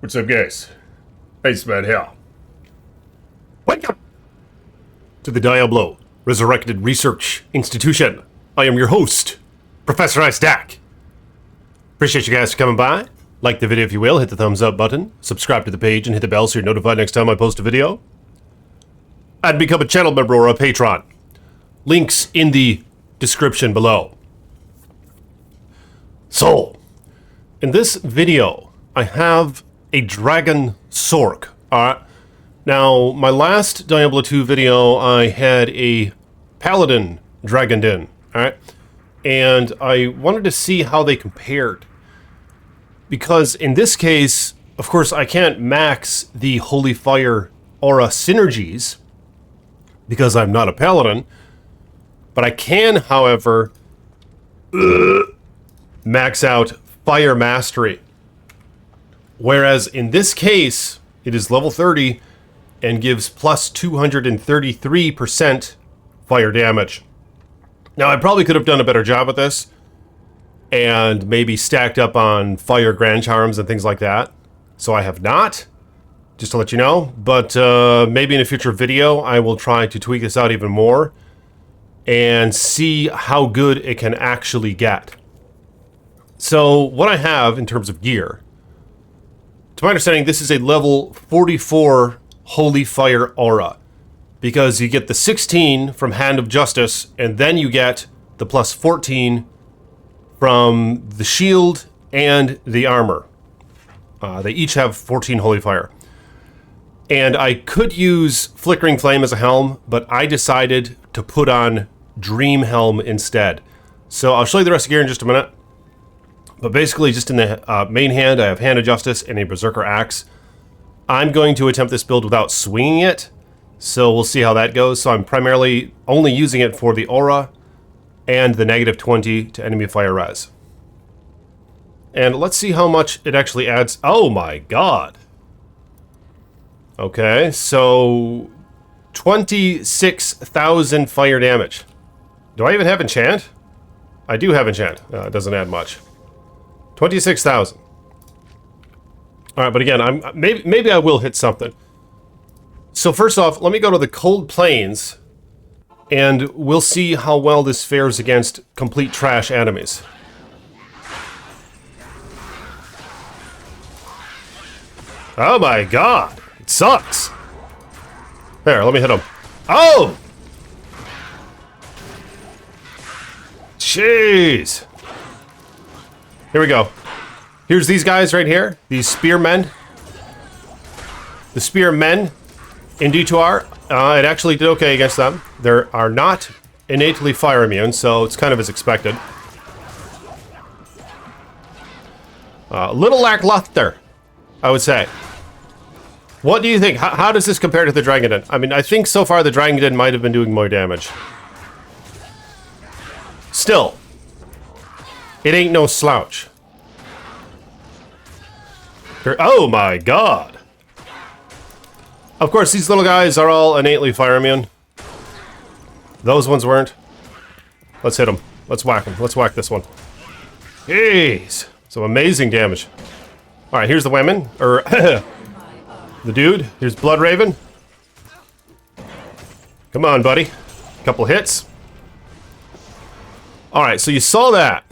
What's up, guys? Iceman here. Welcome to the Diablo Resurrected Research Institution. I am your host, Professor Icedak. Appreciate you guys for coming by. Like the video if you will, hit the thumbs up button, subscribe to the page, and hit the bell so you're notified next time I post a video. And become a channel member or a patron. Links in the description below. So, in this video, I have a dragon Sorc. Alright. Now, my last Diablo 2 video, I had a paladin dragoned in. Alright. And I wanted to see how they compared. Because in this case, of course, I can't max the Holy Fire aura synergies. Because I'm not a paladin. But I can, however, max out Fire Mastery. Whereas in this case, it is level 30 and gives plus 233% fire damage. Now, I probably could have done a better job with this and maybe stacked up on fire grand charms and things like that. So I have not, just to let you know. But maybe in a future video, I will try to tweak this out even more and see how good it can actually get. So what I have in terms of gear, to my understanding, this is a level 44 Holy Fire Aura. Because you get the 16 from Hand of Justice, and then you get the plus 14 from the shield and the armor. They each have 14 Holy Fire. And I could use Flickering Flame as a helm, but I decided to put on Dream Helm instead. So I'll show you the rest of the gear in just a minute. But basically, just in the main hand, I have Hand of Justice and a Berserker Axe. I'm going to attempt this build without swinging it, so we'll see how that goes. So I'm primarily only using it for the aura and the negative 20 to enemy fire res. And let's see how much it actually adds. Oh my god! Okay, so 26,000 fire damage. Do I even have enchant? I do have enchant. It doesn't add much. 26,000. All right, but again, maybe I will hit something. So first off, let me go to the cold plains, and we'll see how well this fares against complete trash enemies. Oh my god, it sucks. There, let me hit him. Oh! Jeez. Here we go. Here's these guys right here. These spearmen. The spearmen in D2R. It actually did okay against them. They are not innately fire immune, so it's kind of as expected. A little lackluster, I would say. What do you think? How does this compare to the Dragon? I mean, I think so far the Dragon might have been doing more damage. Still, it ain't no slouch. Oh my god! Of course, these little guys are all innately fire immune. Those ones weren't. Let's hit them. Let's whack them. Let's whack this one. Jeez! Some amazing damage. Alright, here's the women. Or, the dude. Here's Blood Raven. Come on, buddy. Couple hits. Alright, so you saw that.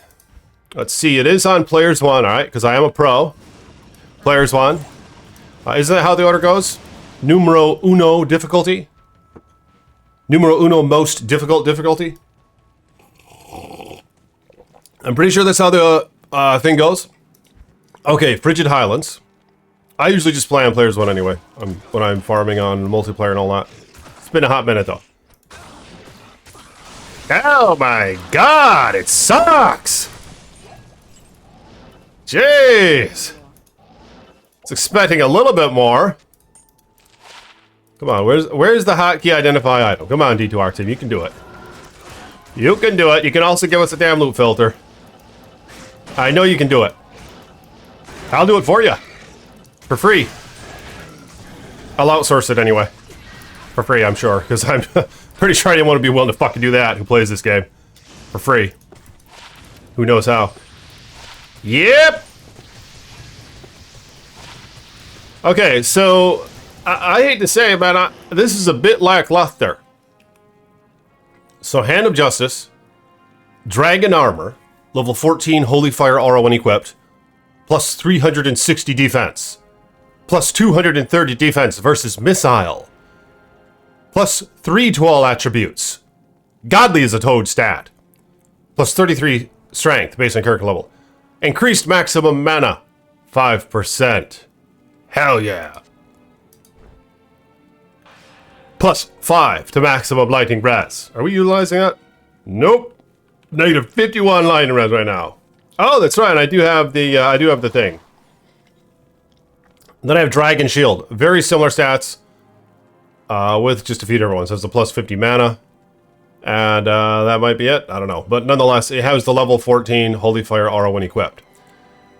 Let's see, it is on Players 1, alright, because I am a pro. Players 1. Isn't that how the order goes? Numero uno difficulty? Numero uno most difficult difficulty? I'm pretty sure that's how the thing goes. Okay, Frigid Highlands. I usually just play on Players 1 anyway, when I'm farming on multiplayer and all that. It's been a hot minute though. Oh my god, it sucks! Jeez! I was expecting a little bit more. Come on, where's the hotkey identify item? Come on, D2R team, you can do it. You can do it. You can also give us a damn loot filter. I know you can do it. I'll do it for you. For free. I'll outsource it anyway. For free, I'm sure, because I'm pretty sure I didn't want to be willing to fucking do that who plays this game. For free. Who knows how. Yep! Okay, so I hate to say it, but this is a bit lackluster. So Hand of Justice, Dragon Armor, level 14 Holy Fire aura when equipped, plus 360 defense, plus 230 defense versus Missile, plus 3 to all attributes. Godly is a toad stat, plus 33 strength based on character level. Increased maximum mana, 5%. Hell yeah. Plus 5 to maximum lightning res. Are we utilizing that? Nope. Negative 51 lightning res right now. Oh, that's right. I do have the thing. Then I have Dragon Shield. Very similar stats. With just a few different ones. It has the plus 50 mana. And that might be it. I don't know. But nonetheless, it has the level 14 Holy Fire aura when equipped.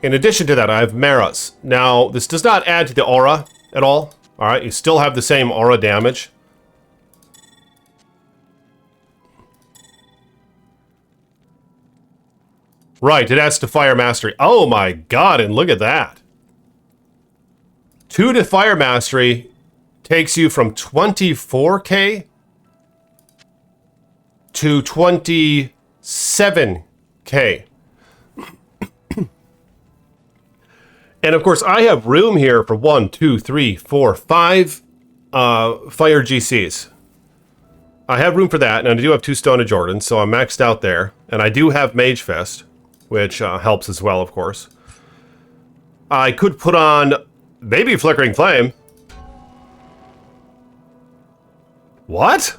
In addition to that, I have Maras. Now, this does not add to the aura at all. Alright, you still have the same aura damage. Right, it adds to Fire Mastery. Oh my god, and look at that. 2 to Fire Mastery takes you from 24k to 27k. And of course, I have room here for 1, 2, 3, 4, 5 Fire GCs. I have room for that, and I do have 2 Stone of Jordan, so I'm maxed out there. And I do have Mage Fist, which helps as well, of course. I could put on maybe Flickering Flame. What?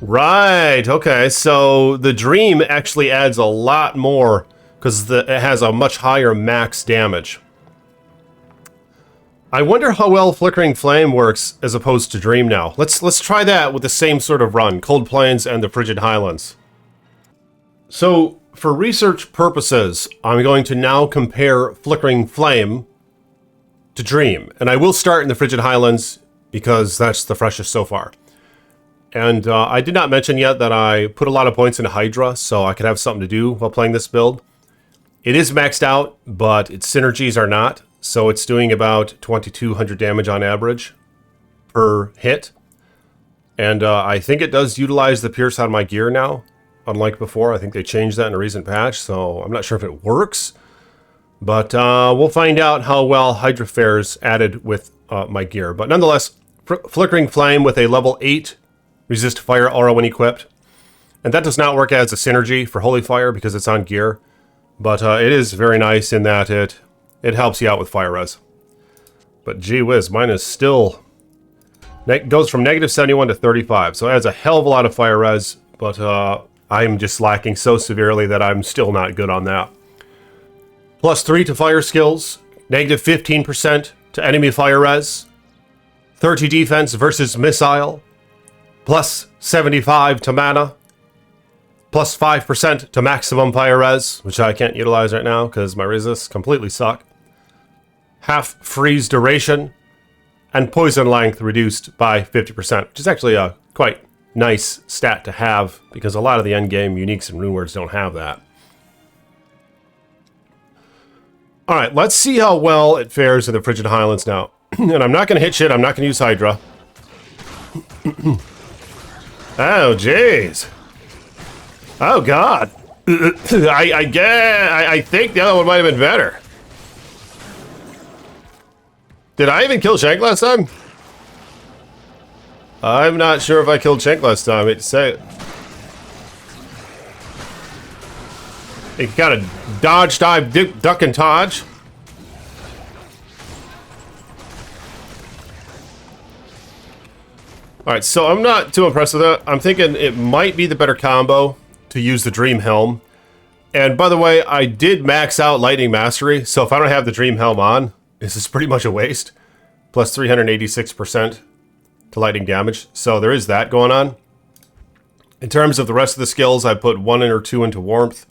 Right, okay, so the Dream actually adds a lot more because it has a much higher max damage. I wonder how well Flickering Flame works as opposed to Dream now. Let's try that with the same sort of run, Cold Plains and the Frigid Highlands. So, for research purposes, I'm going to now compare Flickering Flame to Dream. And I will start in the Frigid Highlands because that's the freshest so far. And I did not mention yet that I put a lot of points into Hydra, so I could have something to do while playing this build. It is maxed out, but its synergies are not. So it's doing about 2200 damage on average per hit. And I think it does utilize the Pierce on my gear now. Unlike before, I think they changed that in a recent patch, so I'm not sure if it works. But we'll find out how well Hydra fares added with my gear. But nonetheless, Flickering Flame with a level 8 resist fire aura when equipped. And that does not work as a synergy for Holy Fire because it's on gear. But it is very nice in that it helps you out with fire res. But gee whiz, mine is still... goes from negative 71 to 35. So it adds a hell of a lot of fire res. But I'm just lacking so severely that I'm still not good on that. Plus 3 to fire skills. Negative 15% to enemy fire res. 30 defense versus missile. Plus 75 to mana. Plus 5% to maximum fire res, which I can't utilize right now because my resists completely suck. Half freeze duration. And poison length reduced by 50%, which is actually a quite nice stat to have because a lot of the endgame uniques and rune words don't have that. Alright, let's see how well it fares in the Frigid Highlands now. And I'm not going to hit shit, I'm not going to use Hydra. Oh, jeez. Oh, God. I think the other one might have been better. Did I even kill Shank last time? I'm not sure if I killed Shank last time, I hate to say it. He kind of dodge, dive, duck, and dodge. Alright, so I'm not too impressed with that. I'm thinking it might be the better combo to use the Dream Helm. And by the way, I did max out Lightning Mastery, so if I don't have the Dream Helm on, this is pretty much a waste. Plus 386% to lightning damage. So there is that going on. In terms of the rest of the skills, I put 1 or 2 into Warmth.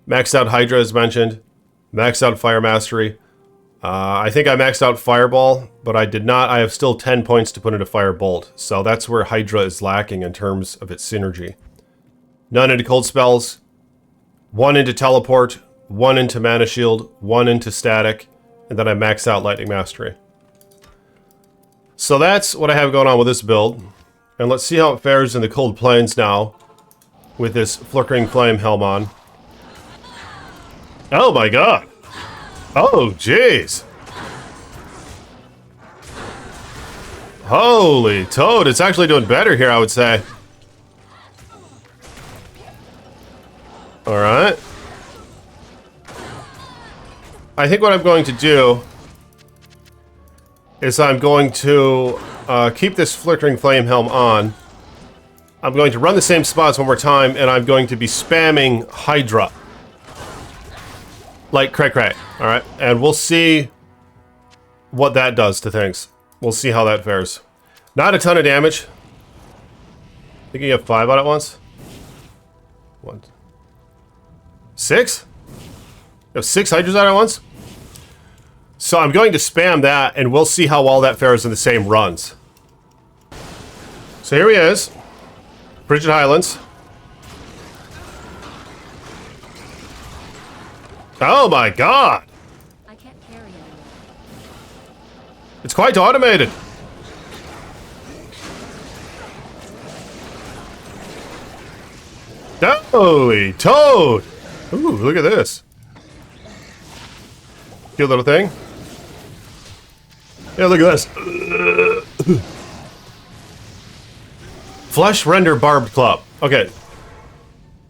Maxed out Hydra as mentioned. Maxed out Fire Mastery. I think I maxed out Fireball, but I did not. I have still 10 points to put into Firebolt. So that's where Hydra is lacking in terms of its synergy. None into Cold Spells. 1 into Teleport. 1 into Mana Shield. 1 into Static. And then I max out Lightning Mastery. So that's what I have going on with this build. And let's see how it fares in the Cold Plains now with this Flickering Flame helm on. Oh my god! Oh, jeez! Holy toad, it's actually doing better here, I would say. Alright. I think what I'm going to do is I'm going to keep this Flickering Flame helm on. I'm going to run the same spots one more time, and I'm going to be spamming Hydra. Like cray-cray, alright? And we'll see what that does to things. We'll see how that fares. Not a ton of damage. I think you have 5 out at once. 1, 6? You have 6 Hydras out at once? So I'm going to spam that, and we'll see how well that fares in the same runs. So here he is. Frigid Highlands. Oh my god! I can't carry anymore. It's quite automated. Holy toad! Ooh, look at this. Cute little thing. Yeah, look at this. Flesh Render Barbed Club. Okay.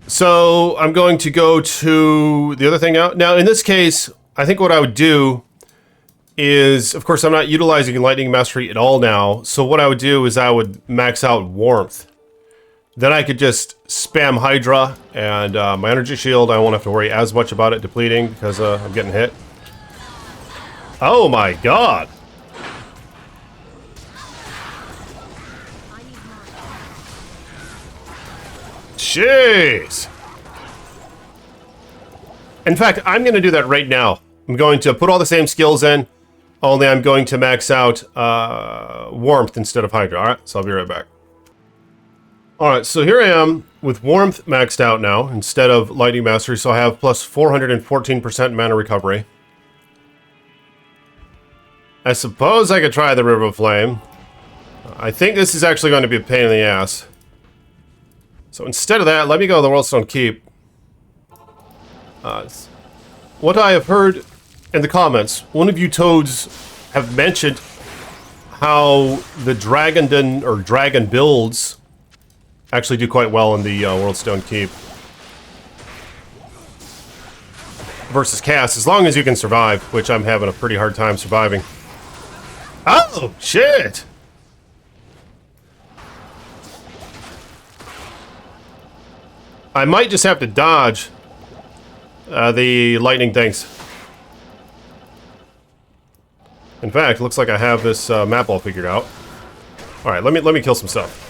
So, I'm going to go to the other thing now. Now, in this case, I think what I would do is, of course, I'm not utilizing Lightning Mastery at all now. So what I would do is I would max out Warmth. Then I could just spam Hydra, and my energy shield, I won't have to worry as much about it depleting because I'm getting hit. Oh my god! Jeez! In fact, I'm going to do that right now. I'm going to put all the same skills in, only I'm going to max out Warmth instead of Hydra. Alright, so I'll be right back. Alright, so here I am with Warmth maxed out now instead of Lightning Mastery, so I have plus 414% mana recovery. I suppose I could try the River of Flame. I think this is actually going to be a pain in the ass. So instead of that, let me go to the Worldstone Keep. What I have heard in the comments, one of you toads have mentioned how the Dragon or Dragon builds actually do quite well in the Worldstone Keep. Versus cast, as long as you can survive, which I'm having a pretty hard time surviving. Oh, shit! I might just have to dodge the lightning things. In fact, looks like I have this map all figured out. Alright, let me kill some stuff.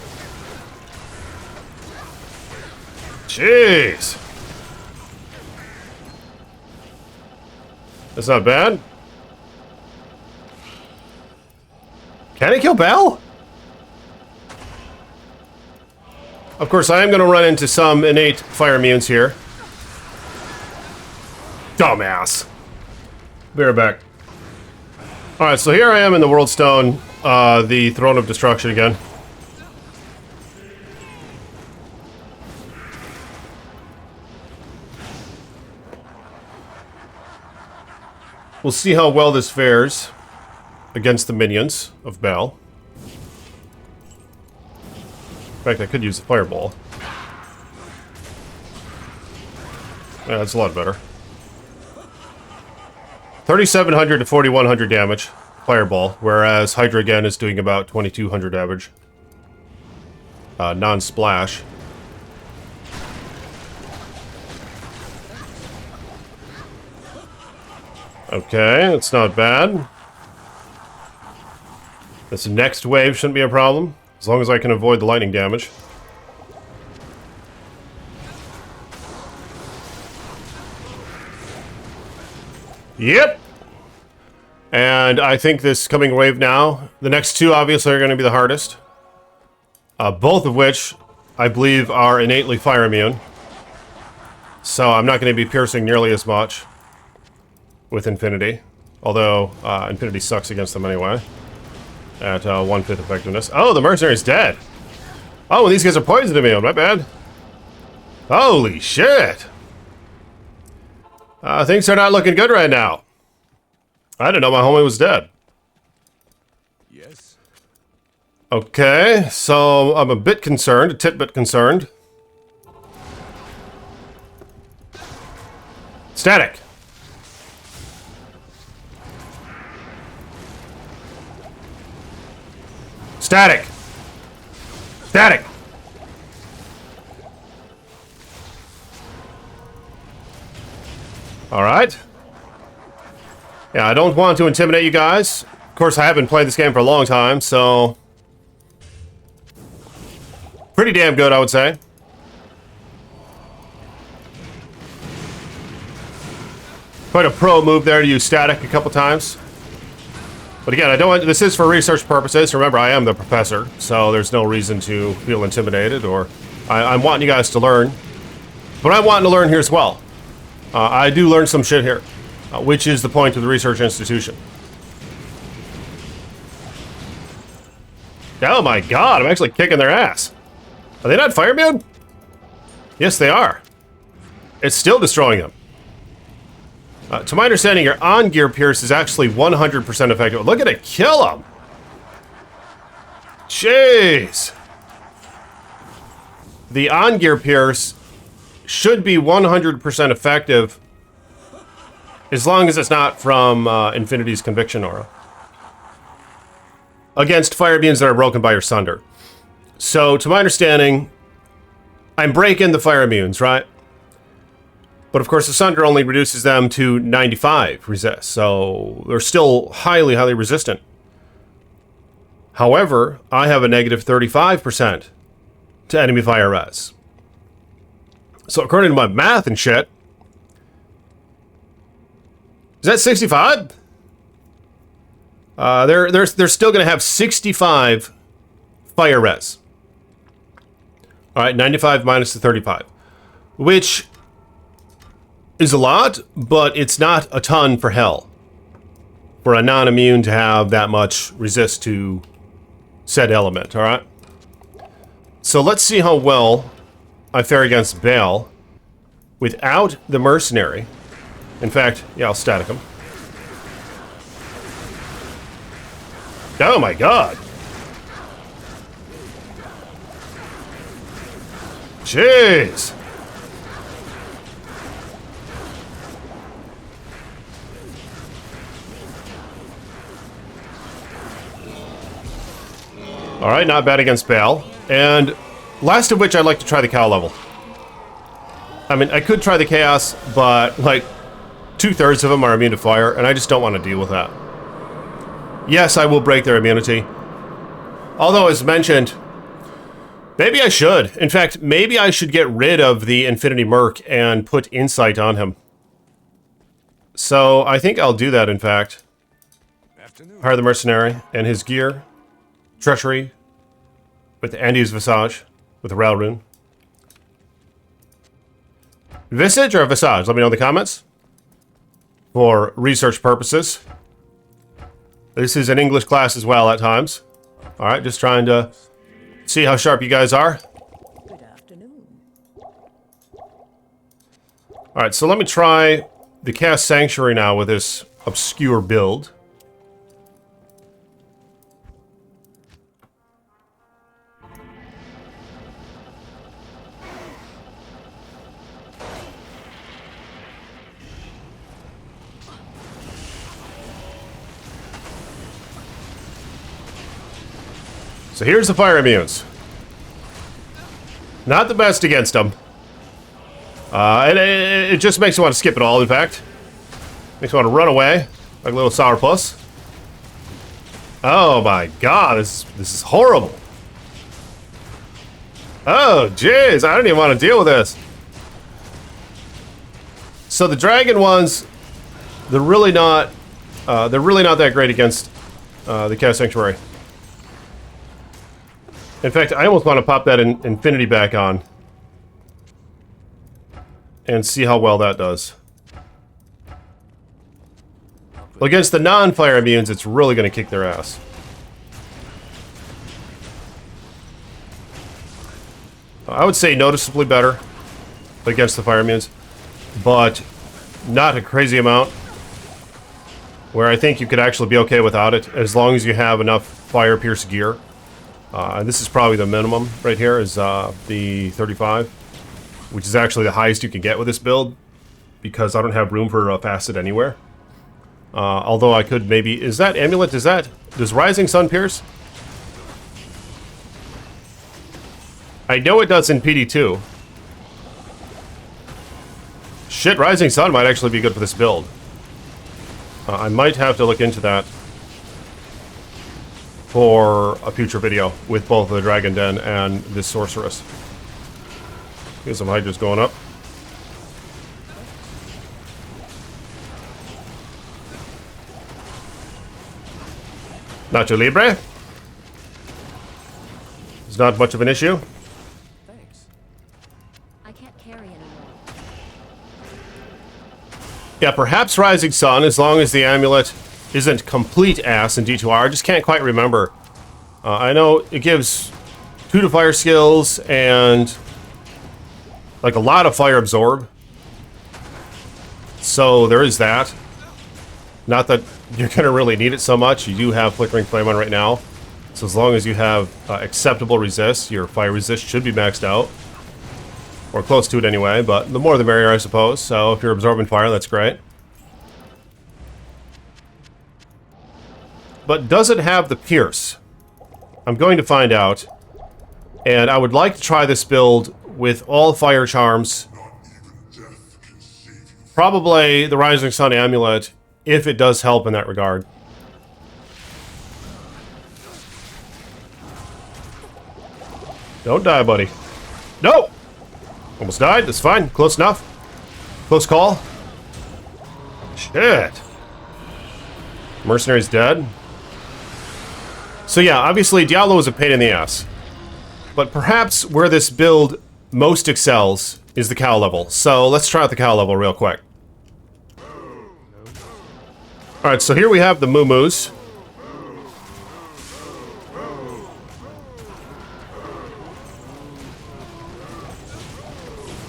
Jeez! That's not bad. Can I kill Baal? Of course, I am going to run into some innate fire immunes here. Dumbass. Be right back. Alright, so here I am in the Worldstone, the Throne of Destruction again. We'll see how well this fares against the minions of Baal. In fact, I could use the fireball. Yeah, that's a lot better. 3,700 to 4,100 damage, fireball, whereas Hydra again is doing about 2,200 damage. Non-splash. Okay, that's not bad. This next wave shouldn't be a problem, as long as I can avoid the lightning damage. Yep! And I think this coming wave now, the next two obviously are going to be the hardest. Both of which, I believe, are innately fire immune. So I'm not going to be piercing nearly as much with Infinity. Although, Infinity sucks against them anyway. At 1/5 effectiveness. Oh, the mercenary's dead! Oh, and these guys are poisoning me, my bad. Holy shit! Things are not looking good right now. I didn't know my homie was dead. Yes. Okay, so I'm a bit concerned, a tit-bit concerned. Static! Static! Static! Alright. Yeah, I don't want to intimidate you guys. Of course, I haven't played this game for a long time, so... pretty damn good, I would say. Quite a pro move there to use static a couple times. But again, I don't want... this is for research purposes. Remember, I am the professor, so there's no reason to feel intimidated, or... I'm wanting you guys to learn. But I'm wanting to learn here as well. I do learn some shit here, which is the point of the research institution. Oh my god, I'm actually kicking their ass. Are they not fire immune? Yes, they are. It's still destroying them. To my understanding, your on-gear pierce is actually 100% effective. Look at it kill him! Jeez! The on-gear pierce should be 100% effective as long as it's not from Infinity's Conviction Aura. Against fire beams that are broken by your Sunder. So, to my understanding, I'm breaking the fire immunes, right? But of course, the Sunder only reduces them to 95 resist, so they're still highly, highly resistant. However, I have a negative 35% to enemy fire res. So according to my math and shit, is that 65? They're still going to have 65 fire res. All right, 95 minus the 35, which is a lot, but it's not a ton for hell. For a non-immune to have that much resist to said element, all right? So let's see how well I fare against Baal without the mercenary. In fact, yeah, I'll static him. Oh my god! Jeez! Alright, not bad against Baal. And last of which, I'd like to try the cow level. I mean, I could try the chaos, but like 2/3 of them are immune to fire, and I just don't want to deal with that. Yes, I will break their immunity. Although, as mentioned, maybe I should. In fact, maybe I should get rid of the Infinity Merc and put Insight on him. So, I think I'll do that, in fact. Hire the Mercenary and his gear. Treachery. With Andy's Visage. With the Rail Rune. Visage or Visage? Let me know in the comments. For research purposes. This is an English class as well at times. Alright, just trying to see how sharp you guys are. Good afternoon. Alright, so let me try the Cast Sanctuary now with this obscure build. So here's the fire immunes. Not the best against them. And it just makes you want to skip it all, in fact. Makes you want to run away, like a little sourpuss. Oh my god, this is horrible. Oh, jeez, I don't even want to deal with this. So the dragon ones, they're really not that great against the Chaos Sanctuary. In fact, I almost want to pop that Infinity back on and see how well that does. Against the non-fire immunes, it's really going to kick their ass. I would say noticeably better against the fire immunes, but not a crazy amount, where I think you could actually be okay without it, as long as you have enough fire pierce gear. And this is probably the minimum right here, is the 35, which is actually the highest you can get with this build, because I don't have room for Facet anywhere. Although I could maybe... Is that Amulet? Does Rising Sun pierce? I know it does in PD2. Shit, Rising Sun might actually be good for this build. I might have to look into that for a future video with both the Dragon Den and this Sorceress. Here's some Hydras going up. Nacho Libre. It's not much of an issue. Thanks. I can't carry anymore. Yeah, perhaps Rising Sun, as long as the amulet isn't complete ass in D2R. I just can't quite remember. I know it gives 2 to fire skills and like a lot of fire absorb. So there is that. Not that you're going to really need it so much. You do have Flickering Flame on right now. So as long as you have acceptable resist, your fire resist should be maxed out. Or close to it anyway, but the more the merrier, I suppose. So if you're absorbing fire, that's great. But does it have the pierce? I'm going to find out. And I would like to try this build with all fire charms. Probably the Rising Sun Amulet, if it does help in that regard. Don't die, buddy. No! Almost died. That's fine. Close enough. Close call. Shit. Mercenary's dead. So yeah, obviously Diablo is a pain in the ass. But perhaps where this build most excels is the cow level. So let's try out the cow level real quick. Alright, so here we have the Moo-Moos.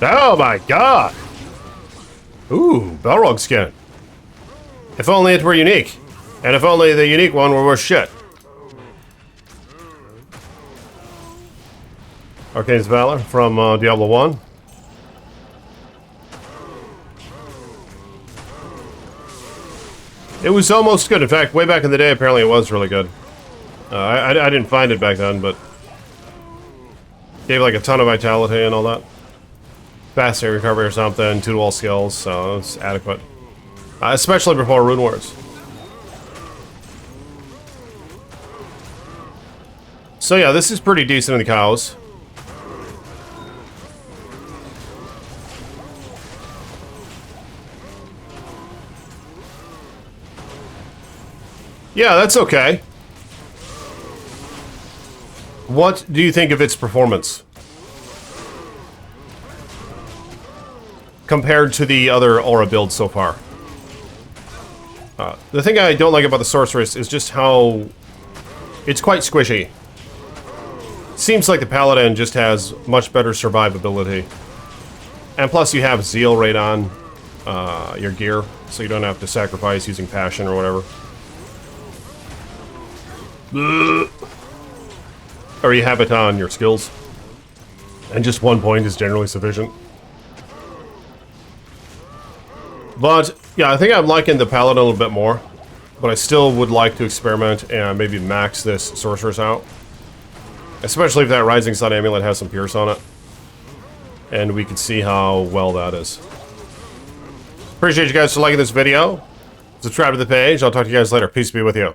Oh my god! Ooh, Balrog skin. If only it were unique. And if only the unique one were worth shit. Arcane's Valor from Diablo 1. It was almost good. In fact, way back in the day, apparently it was really good. I didn't find it back then, but... Gave like a ton of vitality and all that. Fast state recovery or something, 2 to all skills, so it's adequate. Especially before Rune Wars. So yeah, this is pretty decent in the cows. Yeah, that's okay. What do you think of its performance? Compared to the other aura builds so far. The thing I don't like about the Sorceress is just how... It's quite squishy. Seems like the Paladin just has much better survivability. And plus you have Zeal right on your gear, so you don't have to sacrifice using Passion or whatever. Or you have it on your skills. And just 1 point is generally sufficient. But, yeah, I think I'm liking the Paladin a little bit more. But I still would like to experiment and maybe max this Sorceress out. Especially if that Rising Sun Amulet has some Pierce on it. And we can see how well that is. Appreciate you guys for liking this video. Subscribe to the page. I'll talk to you guys later. Peace be with you.